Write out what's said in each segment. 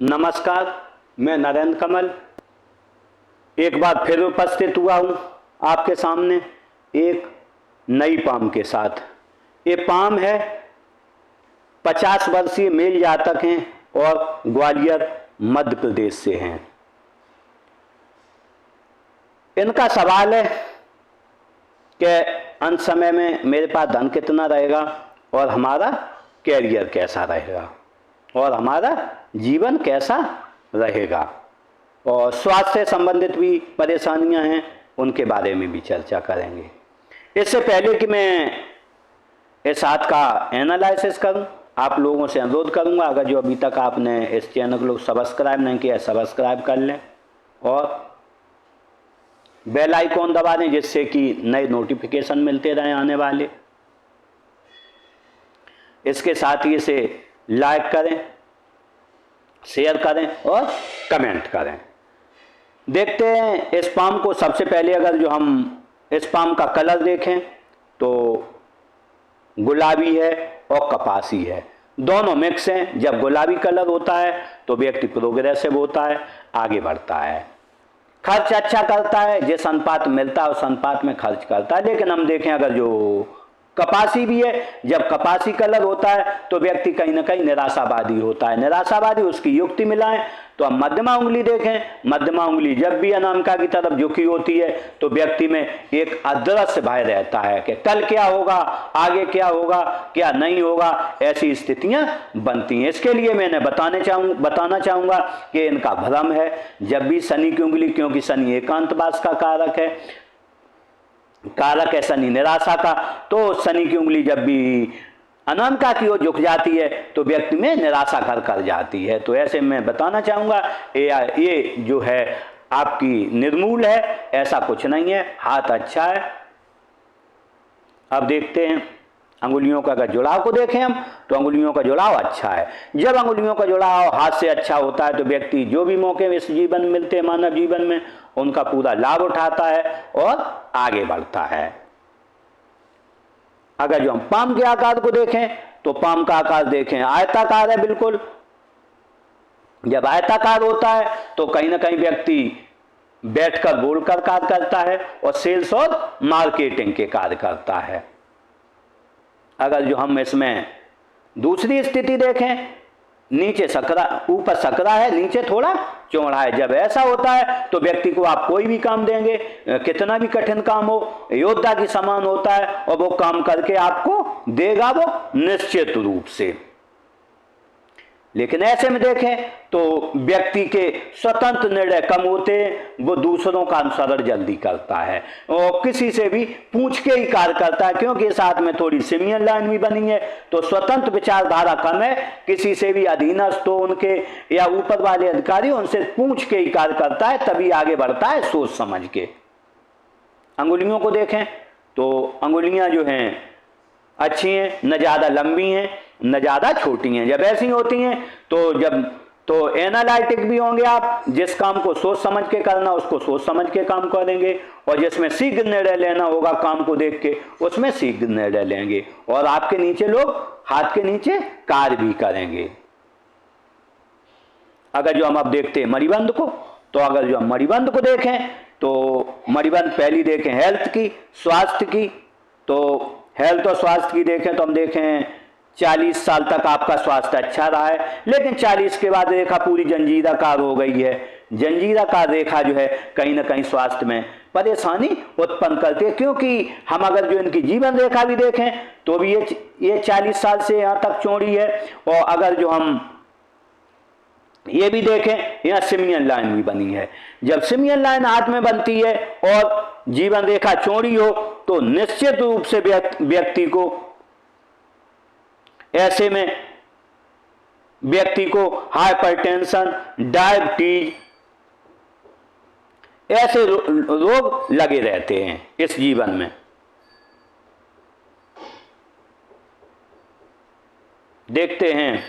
नमस्कार, मैं नरेंद्र कमल एक बार फिर उपस्थित हुआ हूँ आपके सामने एक नई पाम के साथ। ये पाम है 50 वर्षीय मेल जातक हैं और ग्वालियर मध्य प्रदेश से हैं। इनका सवाल है कि अंत समय में मेरे पास धन कितना रहेगा और हमारा कैरियर कैसा रहेगा और हमारा जीवन कैसा रहेगा, और स्वास्थ्य से संबंधित भी परेशानियां हैं, उनके बारे में भी चर्चा करेंगे। इससे पहले कि मैं इस हाथ का एनालिसिस करूं, आप लोगों से अनुरोध करूंगा, अगर जो अभी तक आपने इस चैनल को सब्सक्राइब नहीं किया सब्सक्राइब कर लें और बेल आइकॉन दबा दें, जिससे कि नए नोटिफिकेशन मिलते रहें आने वाले। इसके साथ ही इसे लाइक करें, शेयर करें और कमेंट करें। देखते हैं इस पाम को। सबसे पहले अगर जो हम इस पाम का कलर देखें तो गुलाबी है और कपासी है, दोनों मिक्स हैं। जब गुलाबी कलर होता है तो व्यक्ति प्रोग्रेसिव होता है, आगे बढ़ता है, खर्च अच्छा करता है, जिस अनुपात मिलता है उस अनुपात में खर्च करता है। लेकिन हम देखें अगर जो कपासी भी है, जब कपासी कलर होता है तो व्यक्ति कहीं ना कहीं निराशावादी होता है। निराशावादी, उसकी युक्ति मिलाएं तो हम मध्यमा उंगली देखें। मध्यमा उंगली जब भी अनामिका की तरफ झुकी होती है तो व्यक्ति में एक अदृश्य भय रहता है कि कल क्या होगा, आगे क्या होगा, क्या नहीं होगा, ऐसी स्थितियां बनती हैं। इसके लिए मैंने बताना चाहूंगा कि इनका भ्रम है। जब भी शनि की उंगली, क्योंकि शनि एकांतवास का कारक है शनि निराशा का, तो शनि की उंगली जब भी अनामिका की ओर झुक जाती है तो व्यक्ति में निराशा घर कर जाती है। तो ऐसे में बताना चाहूंगा ये जो है आपकी निर्मूल है, ऐसा कुछ नहीं है, हाथ अच्छा है। अब देखते हैं अंगुलियों का अगर जुड़ाव को देखें हम तो अंगुलियों का जुड़ाव अच्छा है। जब अंगुलियों का जुड़ाव हाथ से अच्छा होता है तो व्यक्ति जो भी मौके इस जीवन में मिलते हैं, मानव जीवन में, उनका पूरा लाभ उठाता है और आगे बढ़ता है। अगर जो हम पाम के आकार को देखें तो पाम का आकार देखें आयताकार है बिल्कुल। जब आयताकार होता है तो कहीं ना कहीं व्यक्ति बैठकर बोलकर कार्य करता है और सेल्स और मार्केटिंग के कार्य करता है। अगर जो हम इसमें दूसरी स्थिति देखें, नीचे सकरा, ऊपर सकरा है, नीचे थोड़ा चौड़ा है, जब ऐसा होता है तो व्यक्ति को आप कोई भी काम देंगे, कितना भी कठिन काम हो, योद्धा की समान होता है और वो काम करके आपको देगा वो निश्चित रूप से। लेकिन ऐसे में देखें तो व्यक्ति के स्वतंत्र निर्णय कम होते हैं, वो दूसरों का अनुसरण जल्दी करता है और किसी से भी पूछ के ही कार्य करता है, क्योंकि साथ में थोड़ी सिमियन लाइन भी बनी है तो स्वतंत्र विचारधारा कम है। किसी से भी अधीनस्थ हो उनके या ऊपर वाले अधिकारी, उनसे पूछ के ही कार्य करता है, तभी आगे बढ़ता है सोच समझ के। अंगुलियों को देखें तो अंगुलियां जो हैं अच्छी हैं, न ज्यादा लंबी हैं न ज्यादा छोटी हैं। जब ऐसी होती हैं तो एनालिटिक भी होंगे आप, जिस काम को सोच समझ के करना उसको सोच समझ के काम करेंगे, और जिसमें शीघ्र निर्णय लेना होगा काम को देख के उसमें शीघ्र निर्णय लेंगे, और आपके नीचे लोग हाथ के नीचे कार्य भी करेंगे। अगर जो हम अब देखते हैं मणिबंध को, तो अगर जो हम मणिबंध को देखें तो मणिबंध पहली देखें हेल्थ की, स्वास्थ्य की। तो हेल्थ और स्वास्थ्य की देखें तो हम देखें 40 साल तक आपका स्वास्थ्य अच्छा रहा है, लेकिन 40 के बाद रेखा पूरी जंजीराकार हो गई है। जंजीराकार रेखा जो है कहीं ना कहीं स्वास्थ्य में परेशानी उत्पन्न करती है, क्योंकि हम अगर जो इनकी जीवन रेखा भी देखें तो भी ये 40 साल से यहाँ तक चौड़ी है, और अगर जो हम ये भी देखें यहाँ सिमियन लाइन भी बनी है। जब सिमियन लाइन हाथ में बनती है और जीवन रेखा चौड़ी हो तो निश्चित रूप से व्यक्ति को, ऐसे में व्यक्ति को हाइपरटेंशन, डायबिटीज, ऐसे रोग लगे रहते हैं इस जीवन में। देखते हैं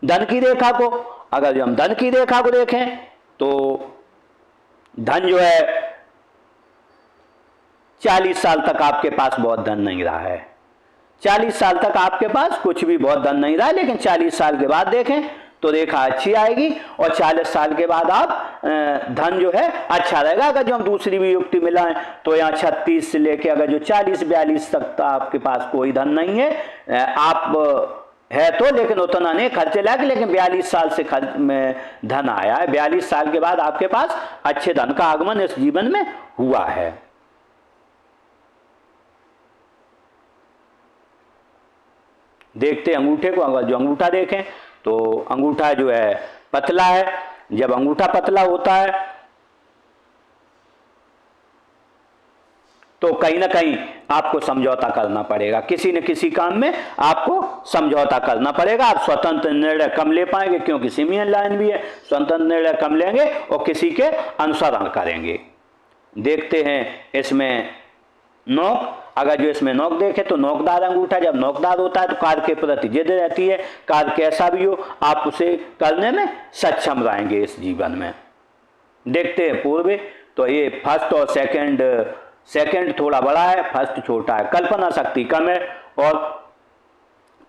धन की रेखा को। अगर जो हम धन की रेखा को देखें तो धन जो है 40 साल तक आपके पास बहुत धन नहीं रहा है, 40 साल तक आपके पास कुछ भी बहुत धन नहीं रहा, लेकिन 40 साल के बाद देखें तो रेखा अच्छी आएगी और 40 साल के बाद आप धन जो है अच्छा रहेगा। अगर जो हम दूसरी भी युक्ति मिलाएं तो यहाँ 36 से लेके अगर जो 40-42 तक तो आपके पास कोई धन नहीं है, आप है तो लेकिन उतना नहीं खर्चे लायक, लेकिन 42 साल से खर्च में धन आया है। 42 साल के बाद आपके पास अच्छे धन का आगमन इस जीवन में हुआ है। देखते अंगूठे को। अगर जो अंगूठा देखें तो अंगूठा जो है पतला है। जब अंगूठा पतला होता है तो कहीं ना कहीं आपको समझौता करना पड़ेगा, किसी न किसी काम में आपको समझौता करना पड़ेगा। आप स्वतंत्र निर्णय कम ले पाएंगे, क्योंकि सिमियन लाइन भी है, स्वतंत्र निर्णय कम लेंगे और किसी के अनुसरण करेंगे। देखते हैं इसमें नोक। अगर जो इसमें नोक देखें तो नोकदार अंगूठा, जब नोकदार होता है तो कार्य के प्रति जिद रहती है। कार्य कैसा भी हो आप उसे करने में सक्षम रहेंगे इस जीवन में। देखते हैं पूर्व। तो ये फर्स्ट और सेकंड थोड़ा बड़ा है, फर्स्ट छोटा है। कल्पना शक्ति कम है और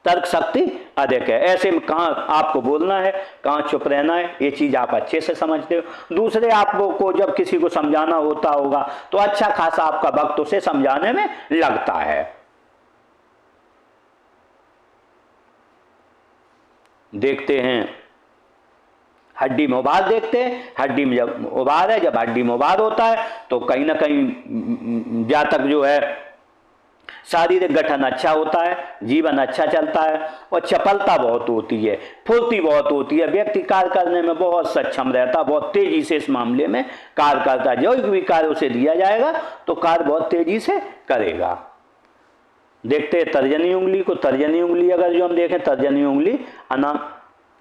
तर्क शक्ति अधिक है। ऐसे में कहाँ आपको बोलना है, कहाँ चुप रहना है, ये चीज आप अच्छे से समझते हो। दूसरे आपको जब किसी को समझाना होता होगा तो अच्छा खासा आपका वक्त उसे समझाने में लगता है। देखते हैं हड्डी में उभार। देखते हैं हड्डी में जब उभार है, जब हड्डी में उभार होता है तो कहीं ना कहीं जातक जो है शारीरिक गठन अच्छा होता है, जीवन अच्छा चलता है और चपलता बहुत होती है, फुर्ती बहुत होती है। व्यक्ति कार्य करने में बहुत सक्षम रहता, बहुत तेजी से इस मामले में कार्य करता है। जो भी कार्य उसे दिया जाएगा तो कार्य बहुत तेजी से करेगा। देखते हैं तर्जनी उंगली को। तर्जनी उंगली अगर जो हम देखें, तर्जनी उंगली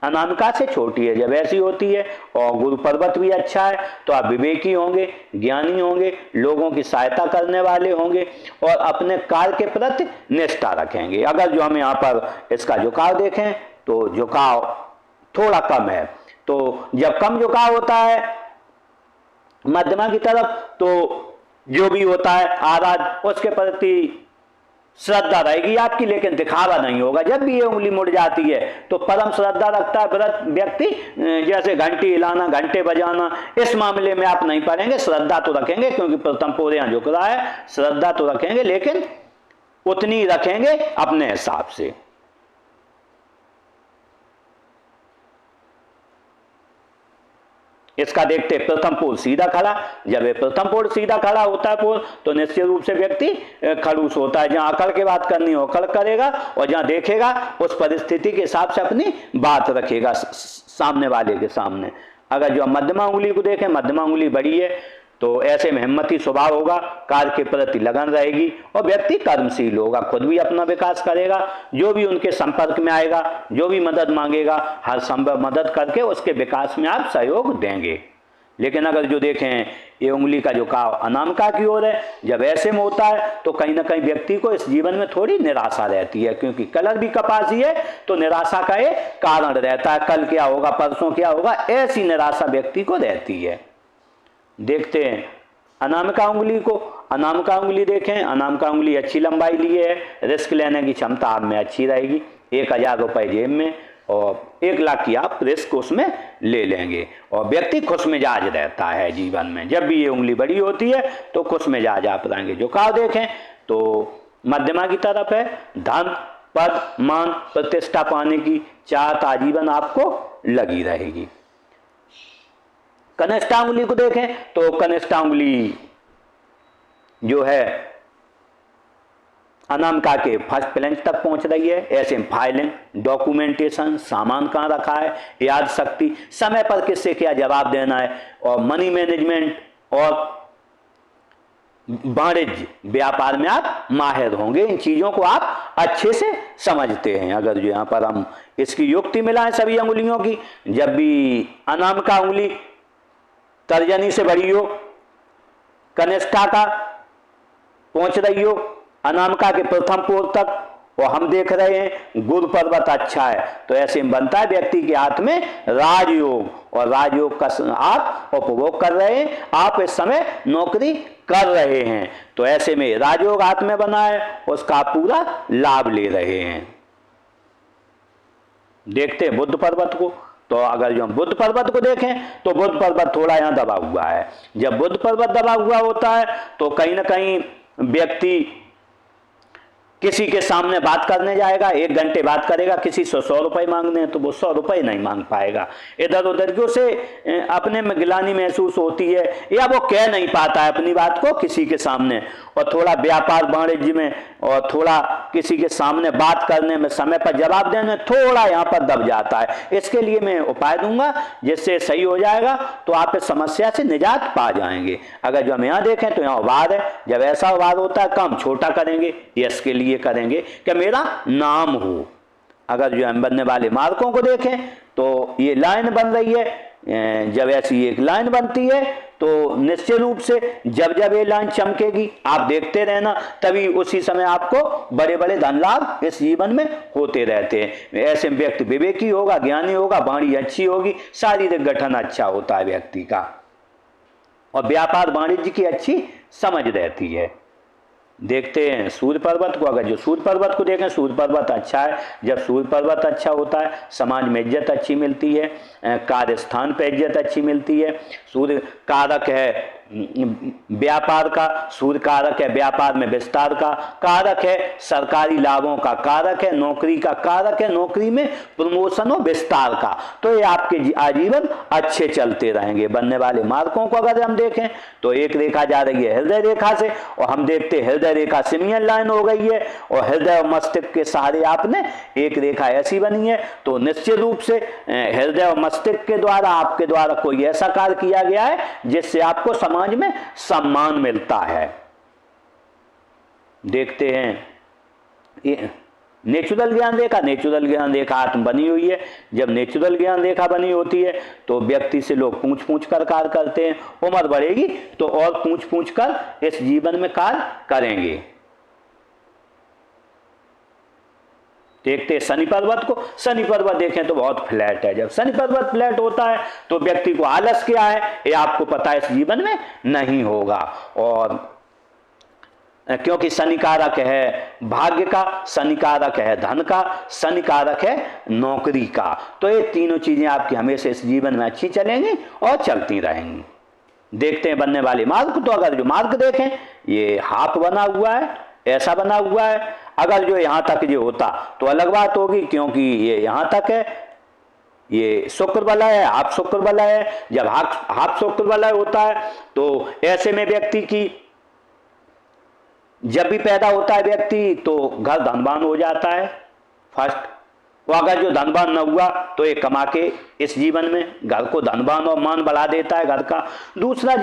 अनामिका से छोटी है, जब ऐसी होती है और गुरु पर्वत भी अच्छा है तो आप विवेकी होंगे, ज्ञानी होंगे, लोगों की सहायता करने वाले होंगे और अपने कार्य के प्रति निष्ठा रखेंगे। अगर जो हम यहाँ पर इसका झुकाव देखें तो झुकाव थोड़ा कम है। तो जब कम झुकाव होता है मध्यमा की तरफ तो जो भी होता है आराध उसके प्रति श्रद्धा रहेगी आपकी, लेकिन दिखावा नहीं होगा। जब भी ये उंगली मुड़ जाती है तो परम श्रद्धा रखता है व्यक्ति, जैसे घंटी हिलाना, घंटे बजाना, इस मामले में आप नहीं पड़ेंगे। श्रद्धा तो रखेंगे क्योंकि प्रथम पोर यहाँ झुक रहा है, श्रद्धा तो रखेंगे लेकिन उतनी रखेंगे अपने हिसाब से। इसका देखते प्रथम पोल सीधा खड़ा। जब ये प्रथम पोल सीधा खड़ा होता है पोल तो निश्चित रूप से व्यक्ति खड़ूस होता है। जहां अकड़ के बात करनी हो अकड़ करेगा और जहां देखेगा उस परिस्थिति के हिसाब से अपनी बात रखेगा सामने वाले के सामने। अगर जो मध्यमा उंगली को देखें, मध्यमा उंगली बड़ी है तो ऐसे में हिम्मती स्वभाव होगा, कार्य के प्रति लगन रहेगी और व्यक्ति कर्मशील होगा, खुद भी अपना विकास करेगा। जो भी उनके संपर्क में आएगा, जो भी मदद मांगेगा, हर संभव मदद करके उसके विकास में आप सहयोग देंगे। लेकिन अगर जो देखें ये उंगली का झुकाव अनामिका की ओर है, जब ऐसे में होता है तो कहीं ना कहीं व्यक्ति को इस जीवन में थोड़ी निराशा रहती है, क्योंकि कलर भी कपासी है तो निराशा का एक कारण रहता है। कल क्या होगा, परसों क्या होगा, ऐसी निराशा व्यक्ति को रहती है। देखते हैं अनामिका उंगली को। अनामिका उंगली देखें, अनामिका उंगली अच्छी लंबाई लिए है, रिस्क लेने की क्षमता आप में अच्छी रहेगी। 1000 रुपये जेब में और 1 लाख की आप रिस्क उसमें ले लेंगे और व्यक्ति खुश मिजाज रहता है जीवन में। जब भी ये उंगली बड़ी होती है तो खुश मिजाज आप रहेंगे। झुकाव देखें तो मध्यमा की तरफ है। धन, पद, मान, प्रतिष्ठा पाने की चाहत आजीवन आपको लगी रहेगी। कनिष्ठा उंगली को देखें तो कनिष्ठा उंगली जो है अनामिका के फर्स्ट प्लेंज तक पहुंच रही है। ऐसे फाइलिंग, डॉक्यूमेंटेशन, सामान कहाँ रखा है, याद शक्ति, समय पर किससे क्या जवाब देना है और मनी मैनेजमेंट और वाणिज्य व्यापार में आप माहिर होंगे। इन चीजों को आप अच्छे से समझते हैं। अगर जो यहाँ पर हम इसकी युक्ति मिलाएं सभी अंगुलियों की, जब भी अनामिका उंगली तर्जनी से बड़ी हो, कनिष्ठा का पहुंच रही हो अनामिका के प्रथम पोर तक और हम देख रहे हैं गुरु पर्वत अच्छा है, तो ऐसे में बनता है व्यक्ति के हाथ में राजयोग, और राजयोग का आप उपभोग कर रहे हैं, आप इस समय नौकरी कर रहे हैं, तो ऐसे में राजयोग हाथ में बना है, उसका पूरा लाभ ले रहे हैं। देखते हैं बुध पर्वत को, तो अगर जो हम बुध पर्वत को देखें तो बुध पर्वत थोड़ा यहाँ दबा हुआ है। जब बुध पर्वत दबा हुआ होता है तो कहीं ना कहीं व्यक्ति किसी के सामने बात करने जाएगा, 1 घंटे बात करेगा, किसी से 100 रुपए मांगने हैं तो वो 100 रुपए नहीं मांग पाएगा। इधर उधर की उसे अपने में गिलानी महसूस होती है, या वो कह नहीं पाता है अपनी बात को किसी के सामने, और थोड़ा व्यापार वाणिज्य में और थोड़ा किसी के सामने बात करने में, समय पर जवाब देने में थोड़ा यहाँ पर दब जाता है। इसके लिए मैं उपाय दूंगा जिससे सही हो जाएगा, तो आप इस समस्या से निजात पा जाएंगे। अगर जो हम यहाँ देखें तो यहाँ उभार है, जब ऐसा उभार होता है काम छोटा करेंगे, इसके लिए करेंगे कि मेरा नाम हो। अगर जो हम बनने वाले मार्कों को देखें तो ये लाइन बन रही है, जब ऐसी एक लाइन बनती है तो निश्चित रूप से जब जब ये लाइन चमकेगी आप देखते रहना, तभी उसी समय आपको बड़े बड़े धन लाभ इस जीवन में होते रहते हैं। ऐसे व्यक्ति विवेकी होगा, ज्ञानी होगा, वाणी अच्छी होगी, शारीरिक गठन अच्छा होता है व्यक्ति का, और व्यापार वाणिज्य की अच्छी समझ रहती है। देखते हैं सूर्य पर्वत को। अगर जो सूर्य पर्वत को देखें, सूर्य पर्वत अच्छा है। जब सूर्य पर्वत अच्छा होता है समाज में इज्जत अच्छी मिलती है, कार्य स्थान पर इज्जत अच्छी मिलती है। सूर्य कारक है व्यापार का, सूर्य कारक है व्यापार में विस्तार का, कारक है सरकारी लाभों का, कारक है नौकरी का, कारक है नौकरी में प्रमोशन और विस्तार का। तो ये आपके आजीवन अच्छे चलते रहेंगे। बनने वाले मार्कों को अगर हम देखें तो एक रेखा जा रही है हृदय रेखा से, और हम देखते हैं हृदय रेखा सिमियन लाइन हो गई है, और हृदय और मस्तिष्क के सहारे आपने एक रेखा ऐसी बनी है, तो निश्चित रूप से हृदय और मस्तिष्क के द्वारा आपके द्वारा कोई ऐसा कार्य किया गया है जिससे आपको समाज में सम्मान मिलता है। देखते हैं नेचुरल ज्ञान रेखा। नेचुरल ज्ञान रेखा आत्म बनी हुई है। जब नेचुरल ज्ञान रेखा बनी होती है तो व्यक्ति से लोग पूछ पूछ कर कार्य करते हैं। उम्र बढ़ेगी तो और पूछ पूछ कर इस जीवन में कार्य करेंगे। देखते हैं शनि पर्वत को। शनि पर्वत देखें तो बहुत फ्लैट है। जब शनि पर्वत फ्लैट होता है तो व्यक्ति को आलस क्या है ये आपको पता है इस जीवन में नहीं होगा, और क्योंकि शनि कारक है भाग्य का, शनि कारक है धन का, शनि कारक है नौकरी का। तो ये तीनों चीजें आपकी हमेशा इस जीवन में अच्छी चलेंगी और चलती रहेंगी। देखते हैं बनने वाले मार्ग। तो अगर जो मार्ग देखें ये हाथ बना हुआ है, ऐसा बना हुआ है। अगर जो यहाँ तक जो होता तो अलग बात होगी, क्योंकि ये यहाँ तक है, ये शुक्र वलय है, हाफ शुक्र वलय है। जब हाफ शुक्र वलय होता है तो ऐसे में व्यक्ति की जब भी पैदा होता है व्यक्ति तो घर धनवान हो जाता है फर्स्ट। वो अगर जो धनवान न हुआ तो ये कमा के इस जीवन में घर को धनवान और मान बढ़ा देता है घर का। दूसरा,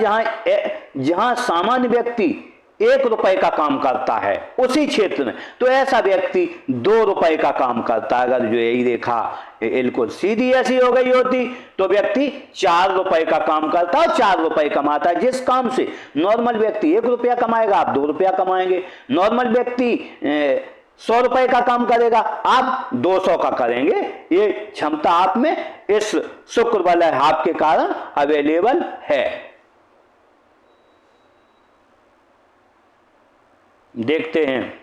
जहां सामान्य व्यक्ति 1 रुपए का काम करता है उसी क्षेत्र में तो ऐसा व्यक्ति 2 रुपए का काम करता है। अगर जो यही रेखा बिल्कुल सीधी ऐसी हो गई होती तो व्यक्ति 4 रुपए का काम करता है और 4 रुपए कमाता है। जिस काम से नॉर्मल व्यक्ति 1 रुपया कमाएगा आप 2 रुपया कमाएंगे। नॉर्मल व्यक्ति 100 रुपए का काम करेगा आप 200 का करेंगे। ये क्षमता आप में इस शुक्र वलय हाफ के कारण अवेलेबल है। देखते हैं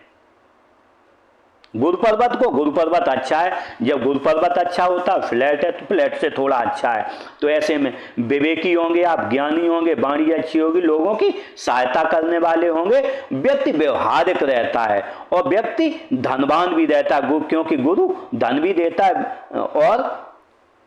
गुरु पर्वत को। गुरु पर्वत अच्छा है। जब गुरु पर्वत अच्छा होता है फ्लैट है तो फ्लैट से थोड़ा अच्छा है। तो ऐसे में विवेकी होंगे आप, ज्ञानी होंगे, वाणी अच्छी होगी, लोगों की सहायता करने वाले होंगे, व्यक्ति व्यवहारिक रहता है और व्यक्ति धनवान भी रहता है, क्योंकि गुरु धन भी देता है और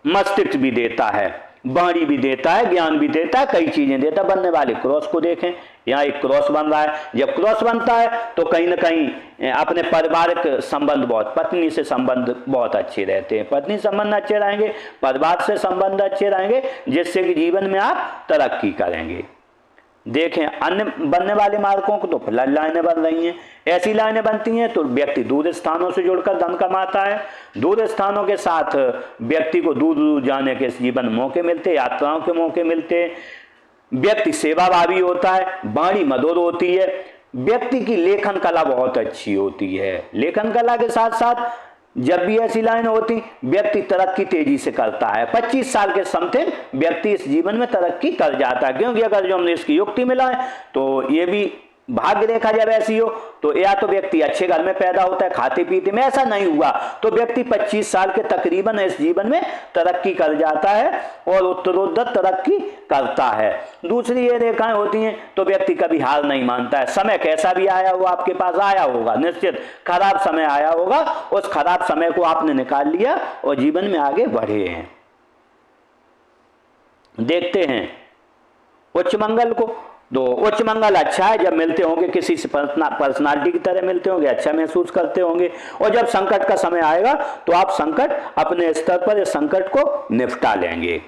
मस्तिष्क भी देता है, वाणी भी देता है, ज्ञान भी देता है, कई चीजें देता है। बनने वाले क्रॉस को देखें, यहाँ एक क्रॉस बन रहा है। जब क्रॉस बनता है तो कहीं ना कहीं अपने पारिवारिक संबंध बहुत, पत्नी से संबंध बहुत अच्छे रहते हैं। पत्नी संबंध अच्छे रहेंगे, परिवार से संबंध अच्छे रहेंगे, जिससे कि जीवन में आप तरक्की करेंगे। देखें अन्य बनने वाले मार्गों को तो लाइनें बन रही हैं। ऐसी लाइनें बनती हैं तो व्यक्ति दूर स्थानों से जुड़कर धन कमाता है। दूर स्थानों के साथ व्यक्ति को दूर दूर जाने के जीवन मौके मिलते, यात्राओं के मौके मिलते। व्यक्ति सेवाभावी होता है, वाणी मधुर होती है, व्यक्ति की लेखन कला बहुत अच्छी होती है। लेखन कला के साथ साथ जब भी ऐसी लाइन होती, व्यक्ति तरक्की तेजी से करता है। 25 साल के समथिंग व्यक्ति इस जीवन में तरक्की कर जाता है, क्योंकि अगर जो हमने इसकी युक्ति मिला है तो ये भी भाग्य रेखा जब ऐसी हो तो या तो व्यक्ति अच्छे घर में पैदा होता है, खाते पीते में, ऐसा नहीं हुआ तो व्यक्ति 25 साल के तकरीबन इस जीवन में तरक्की कर जाता है और उत्तरोत्तर तरक्की करता है। दूसरी ये रेखाएं होती हैं तो व्यक्ति कभी हार नहीं मानता है। समय कैसा भी आया हो, आपके पास आया होगा, निश्चित खराब समय आया होगा, उस खराब समय को आपने निकाल लिया और जीवन में आगे बढ़े हैं। देखते हैं उच्च मंगल को, तो उच्च मंगल अच्छा है, जब मिलते होंगे किसी से पर्सनालिटी की तरह मिलते होंगे, अच्छा महसूस करते होंगे। और जब संकट का समय आएगा तो आप संकट अपने स्तर पर इस संकट को निपटा लेंगे।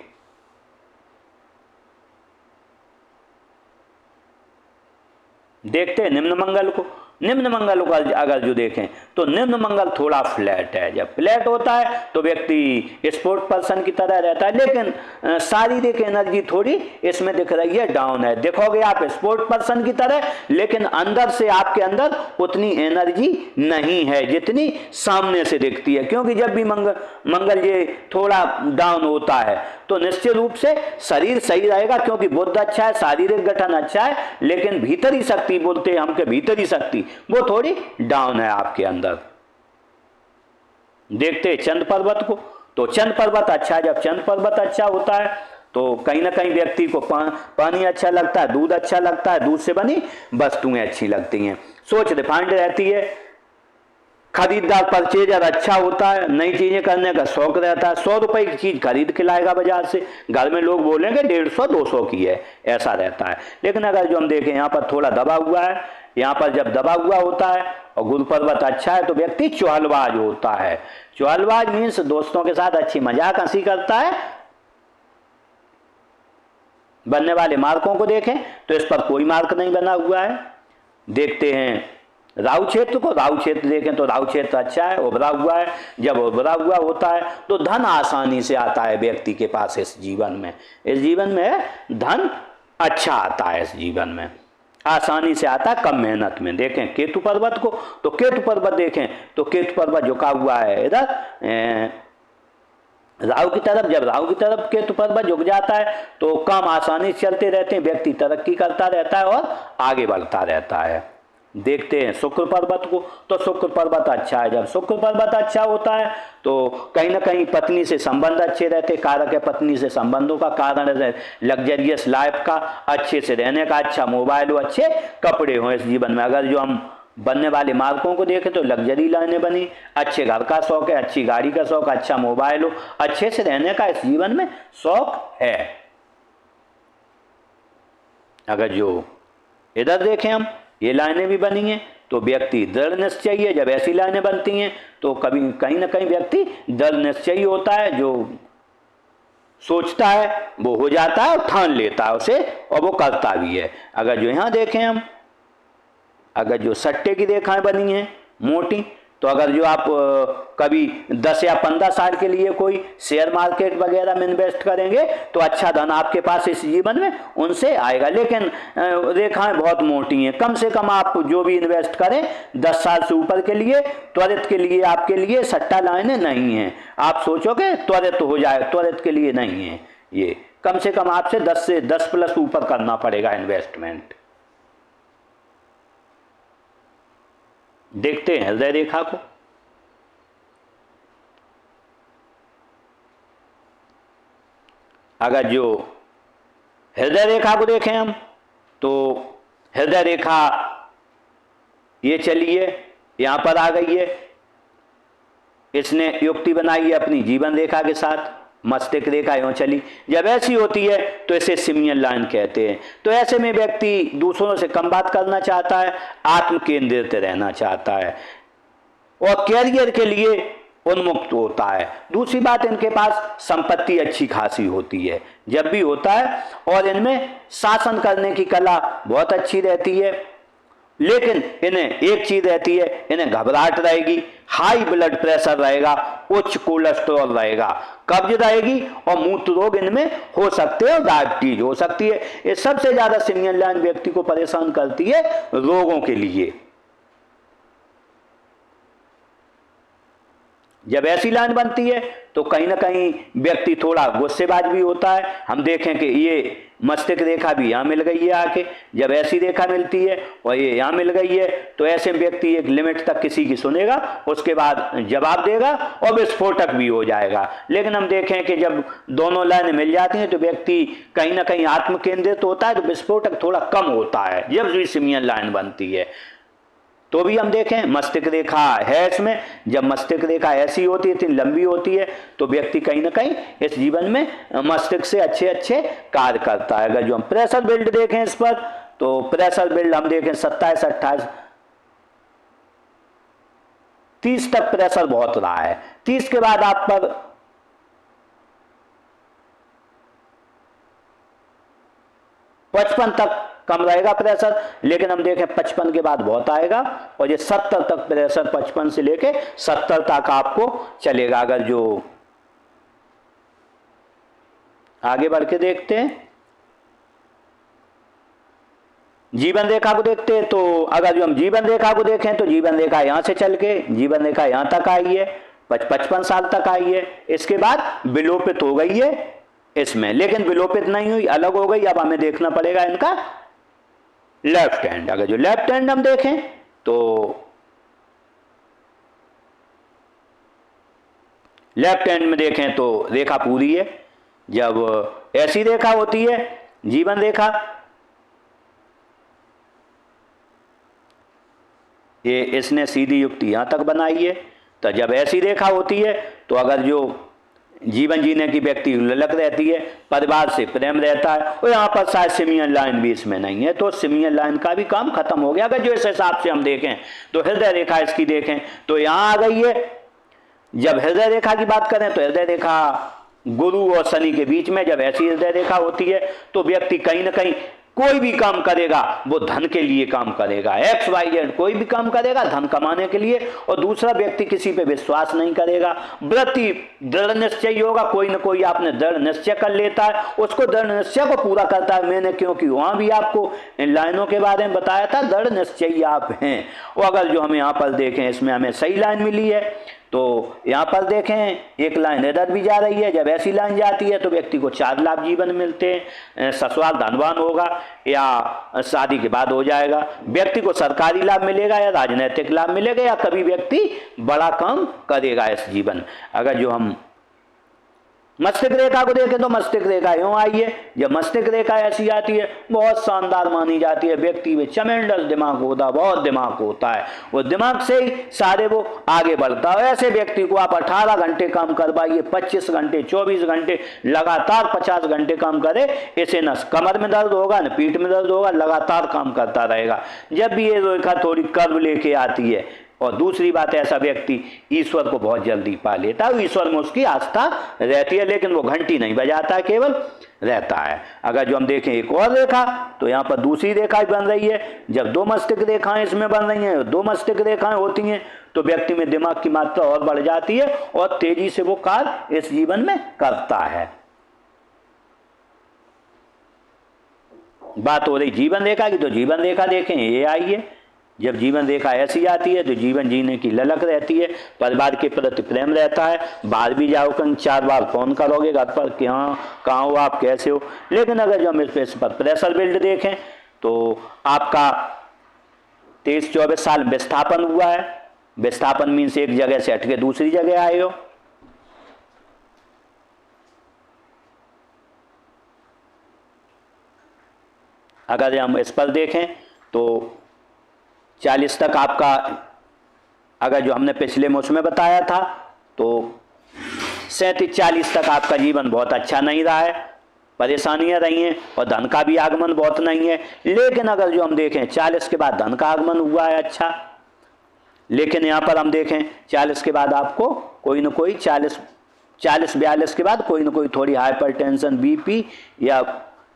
देखते हैं निम्न मंगल को। निम्न मंगल को अगर जो देखें तो निम्न मंगल थोड़ा फ्लैट है। जब फ्लैट होता है तो व्यक्ति स्पोर्ट पर्सन की तरह रहता है, लेकिन शारीरिक एनर्जी थोड़ी इसमें दिख रही है डाउन है। देखोगे आप स्पोर्ट पर्सन की तरह, लेकिन अंदर से आपके अंदर उतनी एनर्जी नहीं है जितनी सामने से दिखती है। क्योंकि जब भी मंगल ये थोड़ा डाउन होता है तो निश्चित रूप से शरीर सही रहेगा, क्योंकि बुद्ध अच्छा है, शारीरिक गठन अच्छा है, लेकिन भीतरी शक्ति बोलते हैं हमके, भीतरी शक्ति वो थोड़ी डाउन है आपके अंदर। देखते चंद पर्वत को, तो चंद पर्वत अच्छा है। जब चंद पर्वत अच्छा होता है तो कहीं ना कहीं व्यक्ति को पानी अच्छा लगता है, दूध अच्छा लगता है, दूध से बनी वस्तुएं अच्छी लगती हैं, सोच रिफाइंड रहती है, खरीदार परचेजर अच्छा होता है, नई चीजें करने का शौक रहता है। 100 रुपए की चीज खरीद के लाएगा बाजार से, घर में लोग बोलेंगे 150-200 की है, ऐसा रहता है। लेकिन अगर जो हम देखें यहाँ पर थोड़ा दबा हुआ है, यहाँ पर जब दबा हुआ होता है और गुरु पर्वत अच्छा है तो व्यक्ति चौहलबाज होता है। चौहलबाज मीन्स दोस्तों के साथ अच्छी मजाक हंसी करता है। बनने वाले मार्कों को देखें तो इस पर कोई मार्क नहीं बना हुआ है। देखते हैं राहु क्षेत्र को, राहु क्षेत्र देखें तो राहु क्षेत्र अच्छा है, उभरा हुआ है। जब उभरा हुआ होता है तो धन आसानी से आता है व्यक्ति के पास इस जीवन में। इस जीवन में धन अच्छा आता है, इस जीवन में आसानी से आता है, कम मेहनत में। देखें केतु पर्वत को, तो केतु पर्वत देखें तो केतु पर्वत झुका हुआ है इधर राहु की तरफ। जब राहु की तरफ केतु पर्वत झुक जाता है तो काम आसानी से चलते रहते हैं, व्यक्ति तरक्की करता रहता है और आगे बढ़ता रहता है। देखते हैं शुक्र पर्वत को, तो शुक्र पर्वत अच्छा है। जब शुक्र पर्वत अच्छा होता है तो कहीं ना कहीं पत्नी से संबंध अच्छे रहते, कारक है पत्नी से संबंधों का, कारण है लग्जरियस लाइफ का, अच्छे से रहने का, अच्छा मोबाइल हो, अच्छे कपड़े हो इस जीवन में। अगर जो हम बनने वाले मार्कों को देखें तो लग्जरी लाइनें बनी, अच्छे घर का शौक है, अच्छी गाड़ी का शौक, अच्छा मोबाइल हो, अच्छे से रहने का इस जीवन में शौक है। अगर जो इधर देखें हम, ये लाइनें भी बनी हैं तो व्यक्ति दृढ़ निश्चयी है। जब ऐसी लाइनें बनती हैं तो कभी कहीं ना कहीं व्यक्ति दृढ़ निश्चयी होता है, जो सोचता है वो हो जाता है और ठान लेता है उसे और वो करता भी है। अगर जो यहाँ देखें हम, अगर जो सट्टे की रेखाएं बनी हैं मोटी, तो अगर जो आप कभी 10 या 15 साल के लिए कोई शेयर मार्केट वगैरह में इन्वेस्ट करेंगे तो अच्छा धन आपके पास इस जीवन में उनसे आएगा। लेकिन रेखाएं बहुत मोटी हैं, कम से कम आप जो भी इन्वेस्ट करें 10 साल से ऊपर के लिए, त्वरित के लिए आपके लिए सट्टा लाइनें नहीं हैं। आप सोचोगे त्वरित हो जाए, त्वरित के लिए नहीं है ये। कम से कम आपसे 10 से 10+ ऊपर करना पड़ेगा इन्वेस्टमेंट। देखते हैं हृदय रेखा को, अगर जो हृदय रेखा को देखें हम तो हृदय रेखा ये चलिए यहां पर आ गई है, इसने युक्ति बनाई है अपनी जीवन रेखा के साथ, मस्तिष्क रेखा यूं चली। जब ऐसी होती है तो इसे सिमियन लाइन कहते हैं। तो ऐसे में व्यक्ति दूसरों से कम बात करना चाहता है, आत्म केंद्रित रहना चाहता है और कैरियर के लिए उन्मुक्त होता है। दूसरी बात, इनके पास संपत्ति अच्छी खासी होती है जब भी होता है, और इनमें शासन करने की कला बहुत अच्छी रहती है। लेकिन इन्हें एक चीज रहती है, इन्हें घबराहट रहेगी, हाई ब्लड प्रेशर रहेगा, उच्च कोलेस्ट्रॉल रहेगा, कब्ज रहेगी और मूत्र रोग इनमें हो सकते हैं और डायबिटीज हो सकती है। ये सबसे ज्यादा सिमियन लाइन व्यक्ति को परेशान करती है रोगों के लिए। जब ऐसी लाइन बनती है तो कहीं ना कहीं व्यक्ति थोड़ा गुस्सेबाज भी होता है। हम देखें कि ये मस्तिष्क रेखा भी यहाँ मिल गई है आके, जब ऐसी रेखा मिलती है और ये यहाँ मिल गई है तो ऐसे व्यक्ति एक लिमिट तक किसी की सुनेगा, उसके बाद जवाब देगा और विस्फोटक भी हो जाएगा। लेकिन हम देखें कि जब दोनों लाइन मिल जाती हैं तो व्यक्ति कहीं ना कहीं आत्म केंद्रित होता है, तो विस्फोटक थोड़ा कम होता है जब भी सिमियन लाइन बनती है। तो भी हम देखें मस्तिष्क रेखा है इसमें, जब मस्तिष्क रेखा ऐसी होती है, इतनी लंबी होती है, तो व्यक्ति कहीं ना कहीं इस जीवन में मस्तिष्क से अच्छे अच्छे कार्य करता है। अगर जो हम प्रेशर बिल्ड देखें इस पर, तो प्रेशर बिल्ड हम देखें 27, 28, 30 तक प्रेशर बहुत रहा है। 30 के बाद आप पर 55 तक कम रहेगा प्रेशर, लेकिन हम देखें 55 के बाद बहुत आएगा और ये 70 तक प्रेशर 55 से लेके 70 तक आपको चलेगा। अगर जो आगे बढ़ के देखते हैं जीवन रेखा को देखते हैं, तो अगर जो हम जीवन रेखा को देखें तो जीवन रेखा यहां से चल के जीवन रेखा यहां तक आई है, 55 साल तक आई है। इसके बाद विलोपित हो गई है इसमें, लेकिन विलोपित नहीं हुई, अलग हो गई। अब हमें देखना पड़ेगा इनका लेफ्ट हैंड। अगर जो लेफ्ट हैंड हम देखें तो लेफ्ट हैंड में देखें तो रेखा पूरी है। जब ऐसी रेखा होती है जीवन रेखा, ये इसने सीधी युक्ति यहां तक बनाई है, तो जब ऐसी रेखा होती है तो अगर जो जीवन जीने की व्यक्ति ललक रहती है, परिवार से प्रेम रहता है, और यहाँ पर शायद सिमियन लाइन भी इसमें नहीं है, तो सिमियन लाइन का भी काम खत्म हो गया। अगर जो इस हिसाब से हम देखें तो हृदय रेखा इसकी देखें तो यहाँ आ गई है। जब हृदय रेखा की बात करें तो हृदय रेखा गुरु और शनि के बीच में जब ऐसी हृदय रेखा होती है तो व्यक्ति कहीं ना कहीं कोई भी काम करेगा वो धन के लिए काम करेगा, XYZ कोई भी काम करेगा धन कमाने के लिए, और दूसरा व्यक्ति किसी पे विश्वास नहीं करेगा। वृत्ति दृढ़ निश्चय होगा, कोई ना कोई आपने दृढ़ निश्चय कर लेता है, उसको दृढ़ निश्चय को पूरा करता है। मैंने क्योंकि वहां भी आपको इन लाइनों के बारे में बताया था, दृढ़ निश्चयी आप हैं। और अगर जो हम यहाँ पर देखें इसमें हमें सही लाइन मिली है, तो यहाँ पर देखें एक लाइन इधर भी जा रही है। जब ऐसी लाइन जाती है तो व्यक्ति को 4 लाभ जीवन मिलते हैं, ससुराल धनवान होगा या शादी के बाद हो जाएगा, व्यक्ति को सरकारी लाभ मिलेगा या राजनीतिक लाभ मिलेगा, या कभी व्यक्ति बड़ा काम करेगा इस जीवन। अगर जो हम मस्तिष्क रेखा को देखें तो मस्तिष्क रेखा यूं आई है। जब मस्तिष्क रेखा ऐसी आती है बहुत शानदार मानी जाती है, व्यक्ति में चमेंडस दिमाग होता है, बहुत दिमाग होता है, वो दिमाग से ही सारे वो आगे बढ़ता है। ऐसे व्यक्ति को आप 18 घंटे काम करवाइए, 25 घंटे 24 घंटे लगातार 50 घंटे काम करे, इसे न कमर में दर्द होगा न पीठ में दर्द होगा, लगातार काम करता रहेगा। जब भी ये रेखा थोड़ी कर्व लेके आती है, और दूसरी बात ऐसा व्यक्ति ईश्वर को बहुत जल्दी पा लेता है, ईश्वर में उसकी आस्था रहती है, लेकिन वो घंटी नहीं बजाता है, केवल रहता है। अगर जो हम देखें एक और रेखा तो यहाँ पर दूसरी रेखा बन रही है। जब 2 मस्तिष्क रेखाएं इसमें बन रही हैं, 2 मस्तिष्क रेखाएं होती हैं, तो व्यक्ति में दिमाग की मात्रा और बढ़ जाती है और तेजी से वो कार्य इस जीवन में करता है। बात हो रही जीवन रेखा की, तो जीवन रेखा देखें ये आई है। जब जीवन रेखा ऐसी आती है तो जीवन जीने की ललक रहती है, परिवार के प्रति प्रेम रहता है, बाहर भी जाओ कहीं 4 बार फोन करोगे घर पर कि हाँ कहाँ हो आप, कैसे हो। लेकिन अगर जो हम इस पर प्रेशर बिल्ड देखें तो आपका 23-24 साल विस्थापन हुआ है। विस्थापन मीन्स एक जगह से हटके दूसरी जगह आए हो। अगर हम इस पर देखें तो 40 तक आपका, अगर जो हमने पिछले में उसमें बताया था तो 37-40 तक आपका जीवन बहुत अच्छा नहीं रहा है, परेशानियां रही हैं और धन का भी आगमन बहुत नहीं है। लेकिन अगर जो हम देखें 40 के बाद धन का आगमन हुआ है अच्छा, लेकिन यहाँ पर हम देखें 40 के बाद आपको कोई ना कोई 40-42 के बाद कोई ना कोई थोड़ी हाइपरटेंशन, BP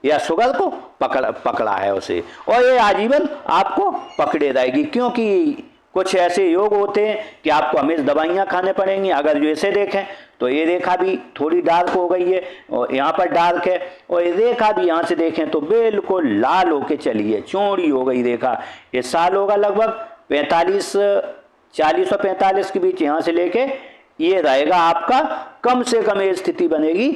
या शुगर को पकड़ा है उसे, और ये आजीवन आपको पकड़े रहेगी, क्योंकि कुछ ऐसे योग होते हैं कि आपको हमेशा दवाइयाँ खाने पड़ेंगी। अगर जो इसे देखें तो ये रेखा भी थोड़ी डार्क हो गई है और यहाँ पर डार्क है, और ये रेखा भी यहाँ से देखें तो बिल्कुल लाल होके चली है, चौड़ी हो गई रेखा। ये साल होगा लगभग 40 और 45 के बीच, यहाँ से लेके ये रहेगा आपका, कम से कम ये स्थिति बनेगी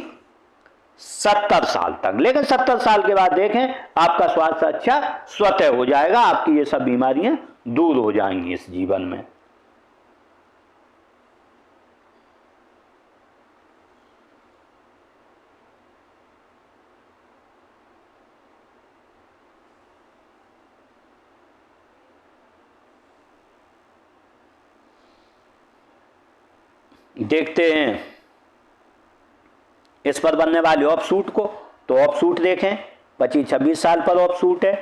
70 साल तक। लेकिन 70 साल के बाद देखें आपका स्वास्थ्य अच्छा स्वतः हो जाएगा, आपकी ये सब बीमारियां दूर हो जाएंगी इस जीवन में। देखते हैं इस पर बनने वाले ऑफशूट को। तो ऑफशूट देखें 25-26 साल पर ऑफशूट है,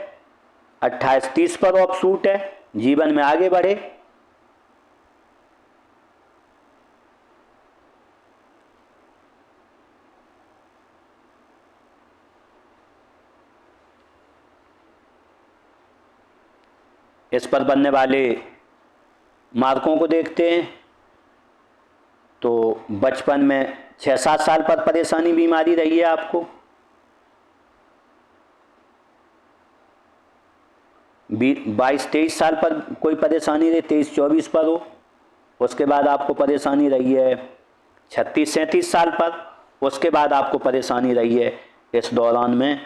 28-30 पर ऑफशूट है, जीवन में आगे बढ़े। इस पर बनने वाले मार्कों को देखते हैं। तो बचपन में 6-7 साल पर परेशानी बीमारी रही है आपको, 22-23 साल पर कोई परेशानी रही, 23-24 पर हो, उसके बाद आपको परेशानी रही है 36-37 साल पर, उसके बाद आपको परेशानी रही है इस दौरान में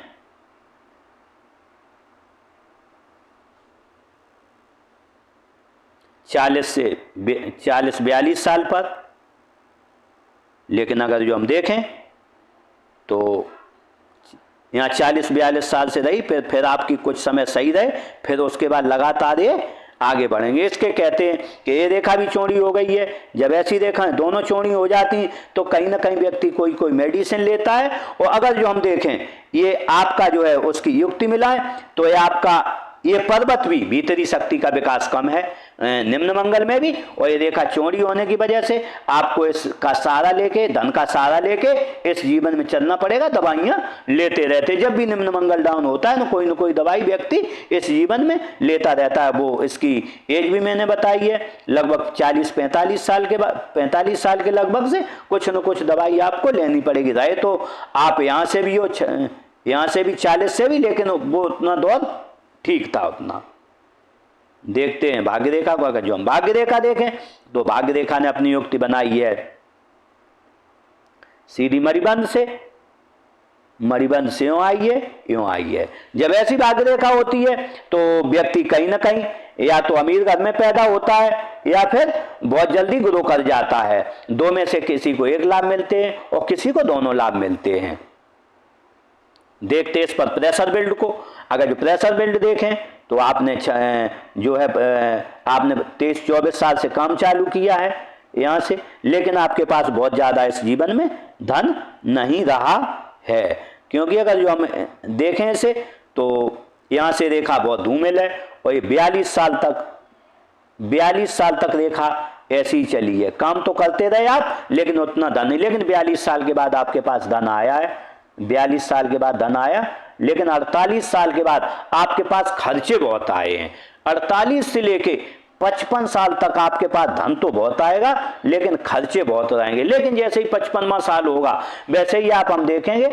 40-42 साल पर। लेकिन अगर जो हम देखें तो यहाँ 40-42 साल से रही, फिर आपकी कुछ समय सही रहे, फिर उसके बाद लगातार ये आगे बढ़ेंगे। इसके कहते हैं कि ये रेखा भी चौड़ी हो गई है। जब ऐसी रेखाएं दोनों चौड़ी हो जाती तो कहीं ना कहीं व्यक्ति कोई मेडिसिन लेता है। और अगर जो हम देखें ये आपका जो है उसकी युक्ति मिलाएं तो ये आपका ये पर्वत भी भीतरी शक्ति का विकास कम है निम्न मंगल में भी, और ये रेखा चौड़ी होने की वजह से आपको इसका सहारा लेके, धन का सहारा लेके इस जीवन में चलना पड़ेगा। दवाइयां लेते रहते, जब भी निम्न मंगल डाउन होता है ना कोई दवाई व्यक्ति इस जीवन में लेता रहता है। वो इसकी एज भी मैंने बताई है, लगभग 40-45 साल के बाद, 45 साल के लगभग से कुछ न कुछ दवाई आपको लेनी पड़ेगी। रहे तो आप यहाँ से भी हो, यहाँ से भी 40 से भी, लेकिन वो उतना दौर ठीक था उतना। देखते हैं भाग्य रेखा को। अगर जो हम भाग्य रेखा देखें तो भाग्य रेखा ने अपनी युक्ति बनाई है सीधी मणिबंध से यूं आई है। जब ऐसी भाग्य रेखा होती है तो व्यक्ति कहीं ना कहीं या तो अमीर घर में पैदा होता है या फिर बहुत जल्दी ग्रो कर जाता है। दो में से किसी को एक लाभ मिलते हैं और किसी को दोनों लाभ मिलते हैं। देखते इस पर प्रेशर बिल्ड को। अगर जो प्रेशर बिल्ड देखें तो आपने जो है आपने 23-24 साल से काम चालू किया है यहाँ से, लेकिन आपके पास बहुत ज़्यादा इस जीवन में धन नहीं रहा है। क्योंकि अगर जो हम देखें इसे तो यहाँ से रेखा बहुत धूमिल है और ये 42 साल तक रेखा ऐसी ही चली है। काम तो करते रहे आप, लेकिन उतना धन नहीं। लेकिन 42 साल के बाद आपके पास धन आया है, 42 साल के बाद धन आया, लेकिन 48 साल के बाद आपके पास खर्चे बहुत आए हैं। 48 से लेके 55 साल तक आपके पास धन तो बहुत आएगा लेकिन खर्चे बहुत रहेंगे। लेकिन जैसे ही 55वां साल होगा वैसे ही हम देखेंगे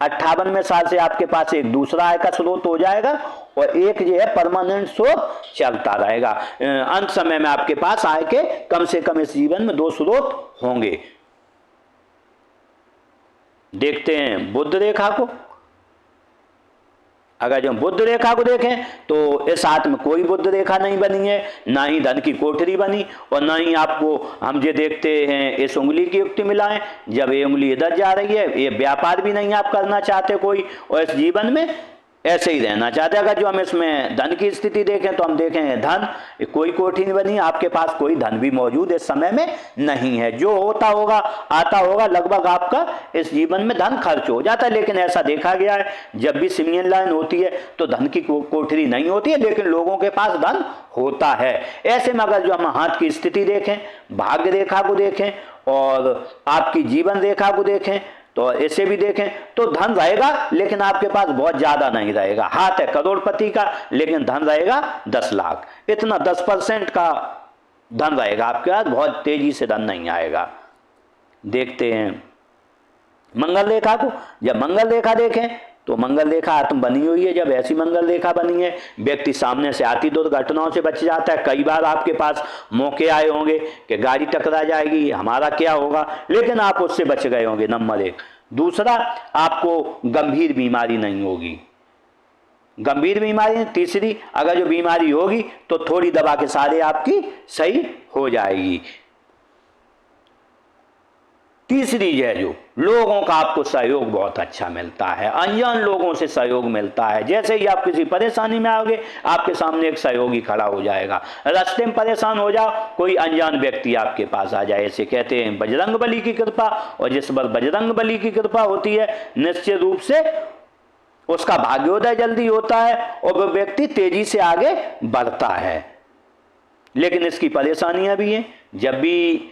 58वें साल से आपके पास एक दूसरा आय का स्रोत हो जाएगा और एक जो है परमानेंट स्रोत चलता रहेगा। अंत समय में आपके पास आय के कम से कम इस जीवन में 2 स्रोत होंगे। देखते हैं बुध रेखा को। अगर जो बुध रेखा को देखें तो इस हाथ में कोई बुध रेखा नहीं बनी है, ना ही धन की कोठरी बनी और ना ही आपको हम ये देखते हैं इस उंगली की युक्ति मिलाएं। जब ये उंगली इधर जा रही है, ये व्यापार भी नहीं आप करना चाहते कोई, और इस जीवन में ऐसे ही रहना चाहते। अगर जो हम इसमें धन की स्थिति देखें तो हम देखेंगे धन कोई कोठी नहीं बनी, आपके पास कोई धन भी मौजूद इस समय में नहीं है। जो होता होगा आता होगा, लगभग आपका इस जीवन में धन खर्च हो जाता है। लेकिन ऐसा देखा गया है जब भी सिमियन लाइन होती है तो धन की कोठरी नहीं होती है, लेकिन लोगों के पास धन होता है। ऐसे में अगर जो हम हाथ की स्थिति देखें, भाग्य रेखा को देखें और आपकी जीवन रेखा को देखें तो इसे भी देखें तो धन रहेगा, लेकिन आपके पास बहुत ज़्यादा नहीं रहेगा। हाथ है करोड़पति का, लेकिन धन रहेगा 10 लाख, इतना 10% का धन रहेगा आपके पास, बहुत तेजी से धन नहीं आएगा। देखते हैं मंगल रेखा को। जब मंगल रेखा देखें तो मंगल रेखा आत्म बनी हुई है। जब ऐसी मंगल रेखा बनी है, व्यक्ति सामने से आती दुर्घटनाओं से बच जाता है। कई बार आपके पास मौके आए होंगे कि गाड़ी टकरा जाएगी, हमारा क्या होगा, लेकिन आप उससे बच गए होंगे, नंबर 1। दूसरा, आपको गंभीर बीमारी नहीं होगी, गंभीर बीमारी। तीसरी, अगर जो बीमारी होगी तो थोड़ी दवा के सहारे आपकी सही हो जाएगी। तीसरी है जो लोगों का आपको सहयोग बहुत अच्छा मिलता है, अनजान लोगों से सहयोग मिलता है। जैसे ही आप किसी परेशानी में आओगे, आपके सामने एक सहयोगी खड़ा हो जाएगा। रास्ते में परेशान हो जाओ, कोई अनजान व्यक्ति आपके पास आ जाए। ऐसे कहते हैं बजरंग बली की कृपा, और जिस पर बजरंग बली की कृपा होती है, निश्चित रूप से उसका भाग्योदय जल्दी होता है और वह व्यक्ति तेजी से आगे बढ़ता है। लेकिन इसकी परेशानियां भी हैं। जब भी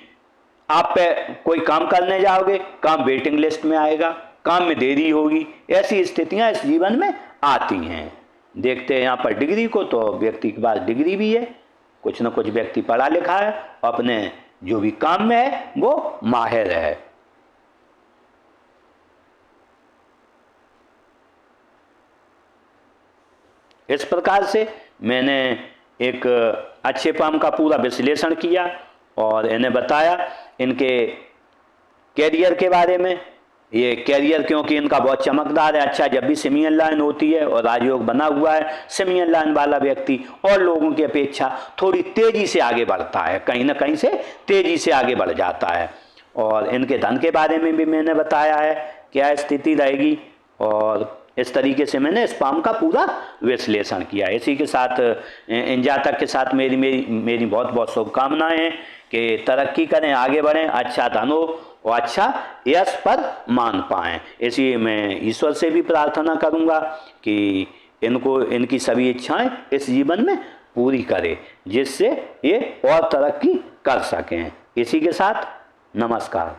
आप पे कोई काम करने जाओगे, काम वेटिंग लिस्ट में आएगा, काम में देरी होगी, ऐसी स्थितियां इस जीवन में आती हैं। देखते हैं यहाँ पर डिग्री को, तो व्यक्ति के पास डिग्री भी है, कुछ न कुछ व्यक्ति पढ़ा लिखा है, अपने जो भी काम में है वो माहिर है। इस प्रकार से मैंने एक अच्छे पाम का पूरा विश्लेषण किया और इन्हें बताया इनके कैरियर के बारे में। ये कैरियर क्योंकि इनका बहुत चमकदार है, अच्छा, जब भी सिमियन लाइन होती है और राजयोग बना हुआ है, सिमियन लाइन वाला व्यक्ति और लोगों की अपेक्षा थोड़ी तेजी से आगे बढ़ता है, कहीं ना कहीं से तेजी से आगे बढ़ जाता है। और इनके धन के बारे में भी मैंने बताया है क्या स्थिति रहेगी, और इस तरीके से मैंने इस पाम का पूरा विश्लेषण किया। इसी के साथ इन जातक के साथ मेरी बहुत बहुत शुभकामनाएं हैं कि तरक्की करें, आगे बढ़ें, अच्छा धन हो और अच्छा यश पद मान पाएं। इसलिए मैं ईश्वर से भी प्रार्थना करूंगा कि इनको इनकी सभी इच्छाएं इस जीवन में पूरी करे, जिससे ये और तरक्की कर सकें। इसी के साथ नमस्कार।